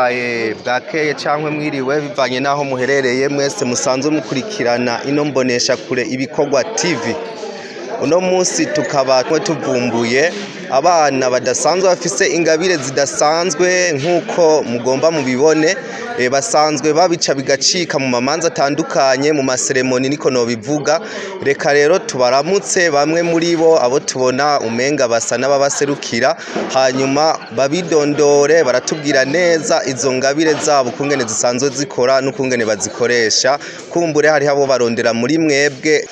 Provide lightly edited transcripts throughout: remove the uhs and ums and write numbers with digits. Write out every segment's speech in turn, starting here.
ndabahaye bwakeye cyangwa mwiriwe bivanye n'aho muherereye mwese musanzwe mukurikirana ino mbonesha kure ibikorwa TV. Uno munsi tukaba tuvumbuye abana badasanzwe bafise ingabire zidasanzwe nk'uko mugomba mubibone, basanzwe babica bigacika mu mamanza atandukanye mu maseremoni niko nobivuga. Reka rero tubaramutse bamwe muri bo abo tubona umenga basa n'ababaserukira, hanyuma babidondore baratubwira neza izo ngabire zabo kungene zisanzwe zikora n'ukungene bazikoresha. Kumbure hari abo barondera muri mwebwe.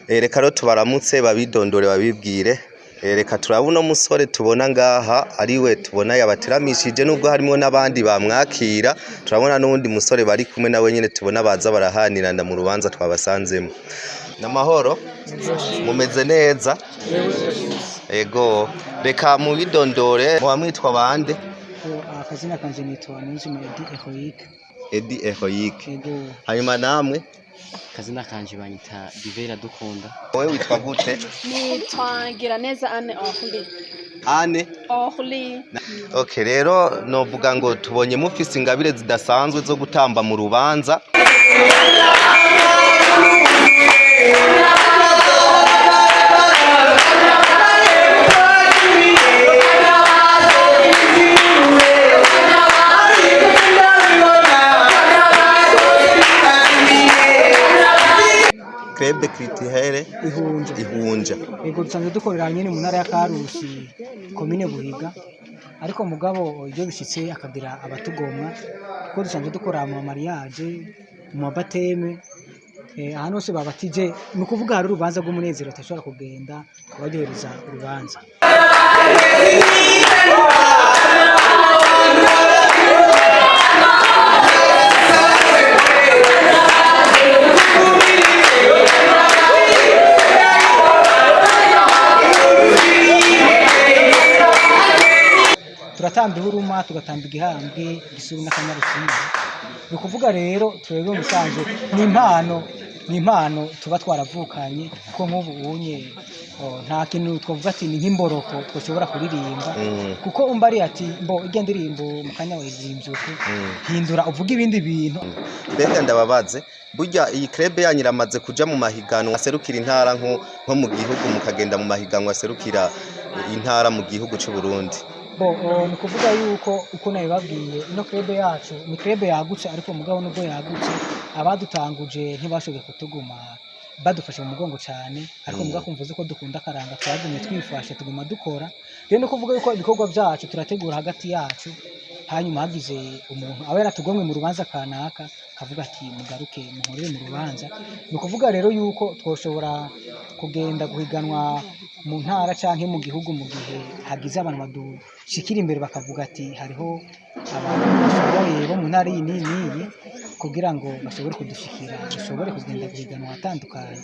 Reka rero tubaramutse babidondore babibwire. Reka turabona umusore tubona ngaha ariwe tubona yabateramishije, nubwo harimo n'abandi bamwakira. Turabona n'undi musore bari kumwe nawe nyene tubona baza barahanirana mu rubanza twabasanzemo. Namahoro mumeze neza? Ego, reka mubidondore mwamwitwa bande? Akazina kanje nitwa Nizima Edi Ehoyike. Ego. Hanyuma namwe? Kazina kanje banyita Divera Dukunda. Wowe witwa gute? Nitwa Giraneza Anne Ohli. Ane? Ohli. Okay, rero novuga ngo tubonye mufise ingabire zidasanzwe zo gutamba mu rubanza. Krebe Kritihere Ihunja. Ego dusanzwe dukorera nyene mu ntara ya Karusi komine Buhiga, ariko mugabo iyo bishitse akagira abatugomwa kuko dusanzwe dukora mu mariage mu mabateme, ahantu hose babatije ni ukuvuga hari urubanza rw'umunezero atashobora kugenda kubaryohereza urubanza. Turatamba ihuruma, tugatamba igihambwe, igisuru n'akanyarusizi. Ni ukuvuga rero twebwe musanzwe ni impano tuba twaravukanye, kuko nk'ubu unye nta kintu twavuga ati ni nk'imboroko twashobora kuririmba, kuko umbari ati mbo irya ndirimbo mu kanya wizimbyuko hindura uvuga ibindi bintu. Mbega ndababaze, burya iyi krebe yanyiramaze kuja mu mahiganwa aserukira intara nko mu gihugu, mukagenda mu mahiganwa aserukira intara mu gihugu cy'u Burundi. Ni ukuvuga yuko uko nabibabwiye ino krebe yacu ni krebe yagutse, ariko mugabo nubwo yagutse abadutanguje ntibashoboye kutuguma badufashe mu mugongo cyane, ariko mugabo kumvuze ko dukunda akaranga twagumye twifashe tuguma dukora. Rero no kuvuga yuko ibikorwa byacu turategura hagati yacu, hanyuma hagize umuntu aba yaratugomwe mu rubanza kanaka kavuga ati mugaruke muhorere mu rubanza. Ni ukuvuga rero yuko twoshobora kugenda guhiganwa mu ntara canke mu gihugu mu gihe hagize abantu badushikira imbere bakavuga ati hariho abantu bashoboye bo mu ntara iyi n'iyi, kugira ngo bashobore kudushikira dushobore kugenda guhiganwa atandukanye.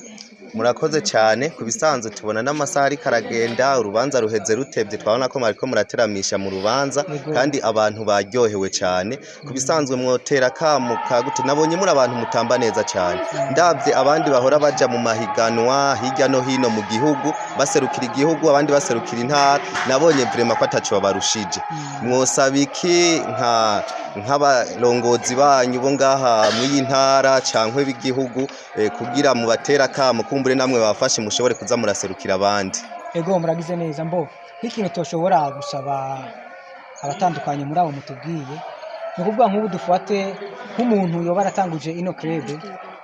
Murakoze cyane. Kubisanzwe tubona n'amasaha ariko aragenda, urubanza ruheze rutebye, twabona ko mariko murateramisha mu rubanza kandi abantu baryohewe cyane. Kubisanzwe mwotera kamo kagute, nabonye muri abantu mutamba neza cyane. Ndavye abandi bahora baja mu mahiganwa hirya no hino mu gihugu baserukira igihugu, abandi baserukira intara, nabonye vraiment ko ataco barushije. Mwosaba iki nk'abarongozi banyu bo ngaha mw'iyi ntara cankwe b'igihugu, kugira mu batera kamo kumbure namwe bafashe mushobore kuza muraserukira abandi? Ego muragize neza. Nk'ikintu toshobora gusaba abatandukanye muri abo mutubwiye, ni ukuvuga nk'ubu dufate nk'umuntu yoba aratanguje ino krebe,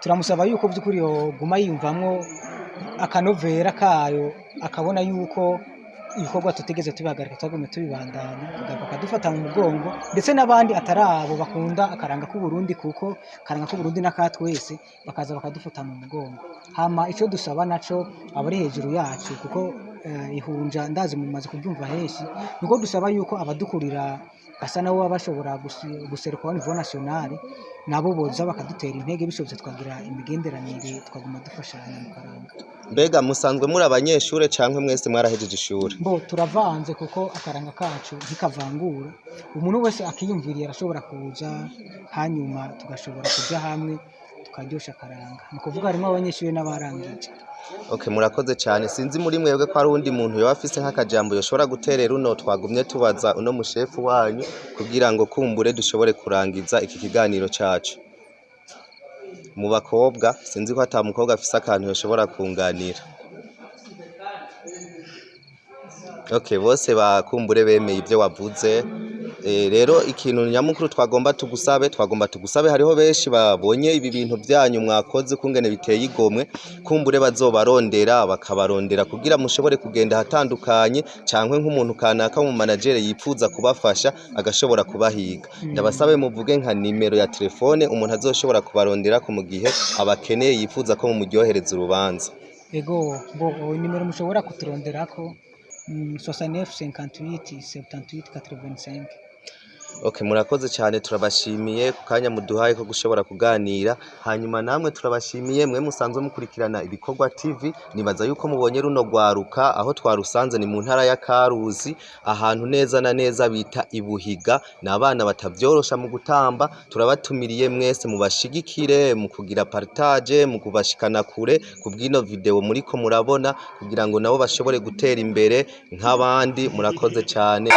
turamusaba yuko by'ukuri yoguma yiyumvamwo akanovera kayo, akabona yuko ibikorwa tutegeze tubihagarika twagume tubibandanya, bakadufata mu mugongo, ndetse n'abandi atari abo bakunda akaranga k'u Burundi, kuko akaranga k'u Burundi n'akatwese bakaza bakadufata mu mugongo. Hama ico dusaba naco abari hejuru yacu, kuko ihunja ndazi mumaze kubyumva henshi, niko dusaba yuko abadukurira basa nabo baba bashobora guseruka au niveau national, nabo boza bakadutera intege, bishobotse twagira imigenderanire twaguma dufashanya mu karanga. Mbega musanzwe muri abanyeshure cankwe mwese mwarahejeje ishure? Turavanze kuko akaranga kacu ntikavangura, umuntu wese akiyumviriye arashobora kuza, hanyuma tugashobora kuja hamwe tukaryosha akaranga. Ni ukuvuga harimo abanyeshure n'abarangije. Okay, murakoze cyane. Sinzi muri mwebwe ko ari undi muntu yoba afise nk'akajambo yoshobora guterera uno twagumye tubaza uno mushefu wanyu kugira ngo kumbure dushobore kurangiza iki kiganiro cacu. Mu bakobwa sinzi ko ata mukobwa afise akantu yoshobora kunganira. Okay, bose bakumbure bemeye ibyo wavuze. Rero ikintu nyamukuru twagomba tugusabe hariho benshi babonye ibi bintu byanyu mwakoze kungene biteye igomwe kumbure bazobarondera bakabarondera kugira mushobore kugenda hatandukanye cankwe nk'umuntu kanaka mu manager yipfuza kubafasha agashobora kubahiga. Ndabasabe muvuge nka nimero ya telefone umuntu azoshobora kubarondera ko mu gihe abakeneye yipfuza ko mu muryohereza urubanza. Ego bo nimero mushobora kuturonderako 69 58 78 85. Okay, murakoze cyane turabashimiye ku kanya muduhaye ko gushobora kuganira. Hanyuma namwe turabashimiye mwe musanzwe mukurikirana ibikorwa TV. Nibaza yuko mubonye runo gwaruka aho twarusanze ni mu ntara ya Karuzi ahantu neza na neza bita Ibuhiga. N'abana batavyorosha mu gutamba. Turabatumiriye mwese mubashigikire mu kugira partage mu kubashikana kure kubwino video muriko murabona kugira ngo nabo bashobore gutera imbere nk'abandi. Murakoze cyane.